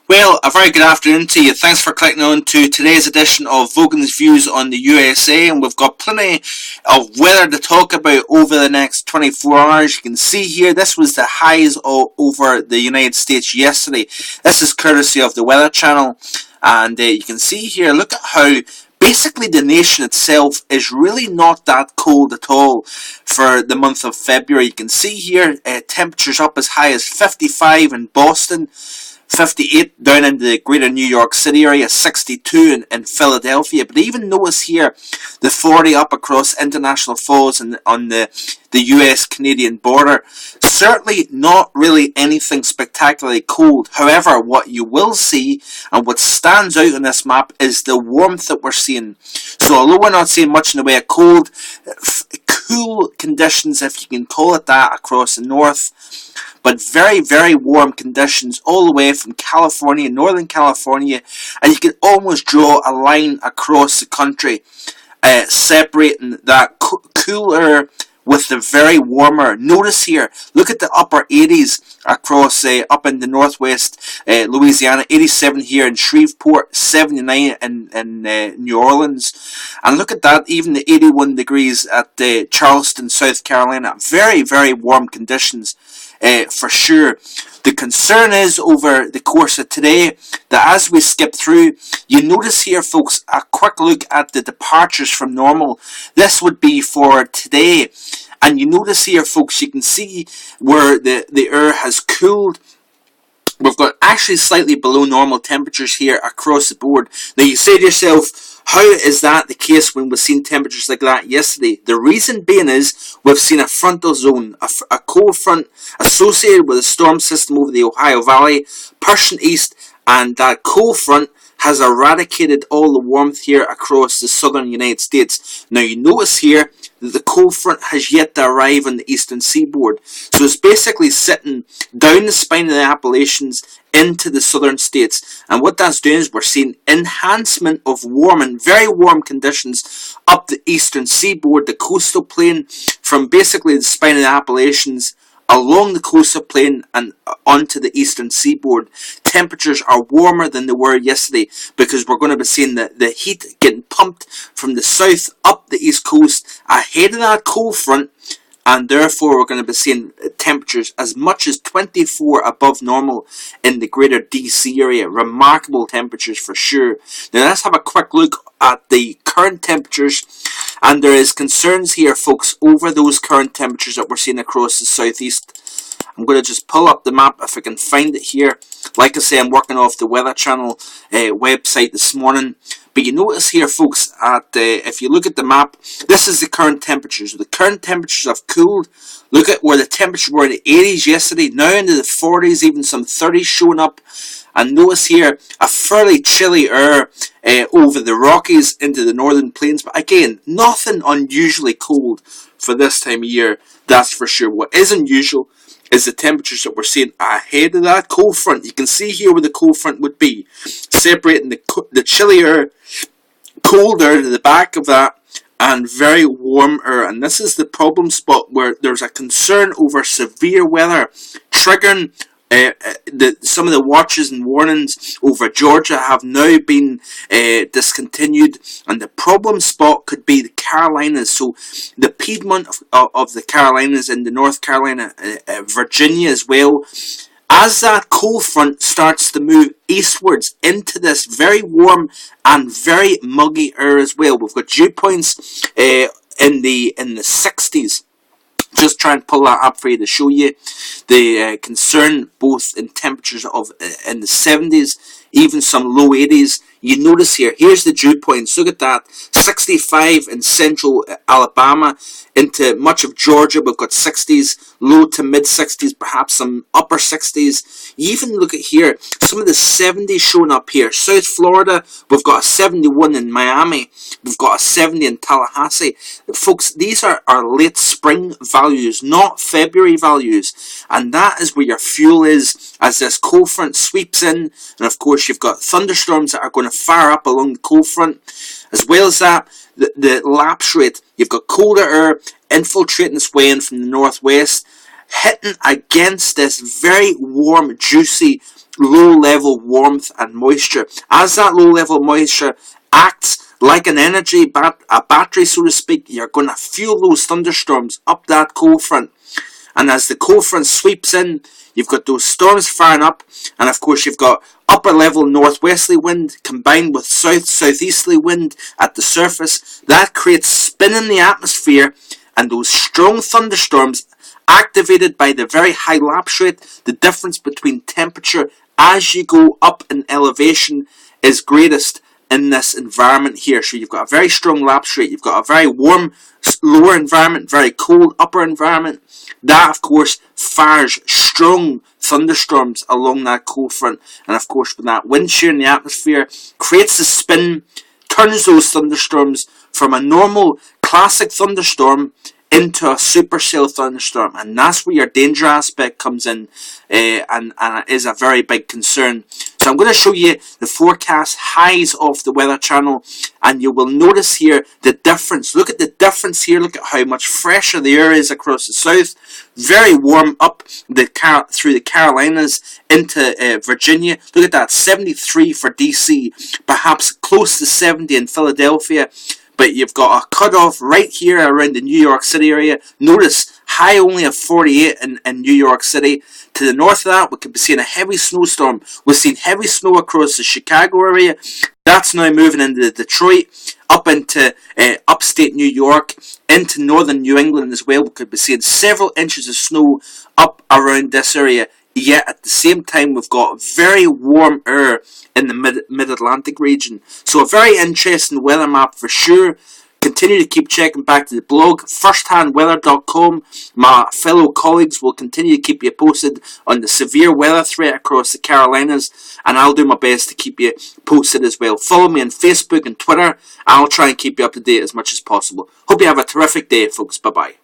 Well, a very good afternoon to you. Thanks for clicking on to today's edition of Vogan'S Views on the USA, and we've got plenty of weather to talk about over the next 24 hours. You can see here, this was the highs over the United States yesterday. This is courtesy of the Weather Channel, and you can see here, look at how basically the nation itself is really not that cold at all for the month of February. You can see here, temperatures up as high as 55 in Boston, 58 down in the greater New York City area, 62 in Philadelphia. But even notice here the 40 up across International Falls and on the US-Canadian border. Certainly not really anything spectacularly cold. However, what you will see and what stands out on this map is the warmth that we're seeing. So although we're not seeing much in the way of cold, cool conditions, if you can call it that, across the north, but very, very warm conditions all the way from California, Northern California, and you can almost draw a line across the country, separating that cooler with the very warmer. Notice here, look at the upper 80s across up in the northwest Louisiana, 87 here in Shreveport, 79 in New Orleans, and look at that, even the 81 degrees at Charleston, South Carolina. Very, very warm conditions. For sure. The concern is over the course of today that as we skip through, you notice here, folks, a quick look at the departures from normal. This would be for today. And you notice here, folks, you can see where the air has cooled. We've got actually slightly below normal temperatures here across the board. Now you say to yourself, how is that the case when we've seen temperatures like that yesterday? The reason being is we've seen a frontal zone, a cold front associated with a storm system over the Ohio Valley, pushing east, and that cold front has eradicated all the warmth here across the southern United States. Now you notice here that the cold front has yet to arrive on the eastern seaboard. So it's basically sitting down the spine of the Appalachians into the southern states. And what that's doing is we're seeing enhancement of warm and very warm conditions up the eastern seaboard, the coastal plain, from basically the spine of the Appalachians along the coastal plain and onto the eastern seaboard. Temperatures are warmer than they were yesterday because we're going to be seeing the heat getting pumped from the south up the east coast ahead of that cold front, and therefore we're going to be seeing temperatures as much as 24 above normal in the greater DC area. Remarkable temperatures for sure. Now let's have a quick look at the current temperatures, and there is concerns here, folks, over those current temperatures that we're seeing across the southeast. I'm going to just pull up the map if I can find it here. Like I say, I'm working off the Weather Channel website this morning. But you notice here, folks, if you look at the map, this is the current temperatures. The current temperatures have cooled. Look at where the temperatures were in the 80s yesterday, now into the 40s, even some 30s showing up. And notice here, a fairly chilly air over the Rockies into the northern plains. But again, nothing unusually cold for this time of year, that's for sure. What is unusual is the temperatures that we're seeing ahead of that cold front. You can see here where the cold front would be, separating the chilly air, cold air to the back of that, and very warm air. And this is the problem spot where there's a concern over severe weather triggering. Some of the watches and warnings over Georgia have now been discontinued, and the problem spot could be the Carolinas. So the Piedmont of the Carolinas and the North Carolina, Virginia as well. As that cold front starts to move eastwards into this very warm and very muggy air as well, we've got dew points in the 60s. Just try and pull that up for you to show you the concern both in temperatures of in the 70s, even some low 80s. You notice here, here's the dew points. Look at that, 65 in central Alabama into much of Georgia. We've got 60s, low to mid 60s, perhaps some upper 60s. You even look at here, some of the 70s showing up here. South Florida, we've got a 71 in Miami. We've got a 70 in Tallahassee. Folks, these are our late spring values, not February values. And that is where your fuel is as this cold front sweeps in. And of course, you've got thunderstorms that are going to fire up along the cold front. As well as that, the lapse rate, you've got colder air infiltrating its way in from the northwest. hitting against this very warm, juicy, low-level warmth and moisture. As that low-level moisture acts like an energy, a battery, so to speak, you're going to feel those thunderstorms up that cold front. And as the cold front sweeps in, you've got those storms firing up, and of course you've got upper level northwesterly wind combined with southeasterly wind at the surface. That creates spin in the atmosphere, and those strong thunderstorms activated by the very high lapse rate. The difference between temperature as you go up in elevation is greatest in this environment here. So you've got a very strong lapse rate, you've got a very warm lower environment, very cold upper environment. That of course fires strong thunderstorms along that cold front, and of course when that wind shear in the atmosphere creates a spin, turns those thunderstorms from a normal classic thunderstorm into a supercell thunderstorm, and that's where your danger aspect comes in, and it is a very big concern. So I'm going to show you the forecast highs of the Weather Channel, and you will notice here the difference. Look at the difference here. Look at how much fresher the air is across the south. Very warm up through the Carolinas into Virginia. Look at that, 73 for DC, perhaps close to 70 in Philadelphia. But you've got a cutoff right here around the New York City area. Notice high only of 48 in New York City. To the north of that, we could be seeing a heavy snowstorm. We've seen heavy snow across the Chicago area. That's now moving into Detroit, up into upstate New York, into northern New England as well. We could be seeing several inches of snow up around this area. Yet at the same time, we've got very warm air in the mid-Atlantic region. So a very interesting weather map for sure. Continue to keep checking back to the blog, firsthandweather.com. My fellow colleagues will continue to keep you posted on the severe weather threat across the Carolinas, and I'll do my best to keep you posted as well. Follow me on Facebook and Twitter. I'll try and keep you up to date as much as possible. Hope you have a terrific day, folks. Bye-bye.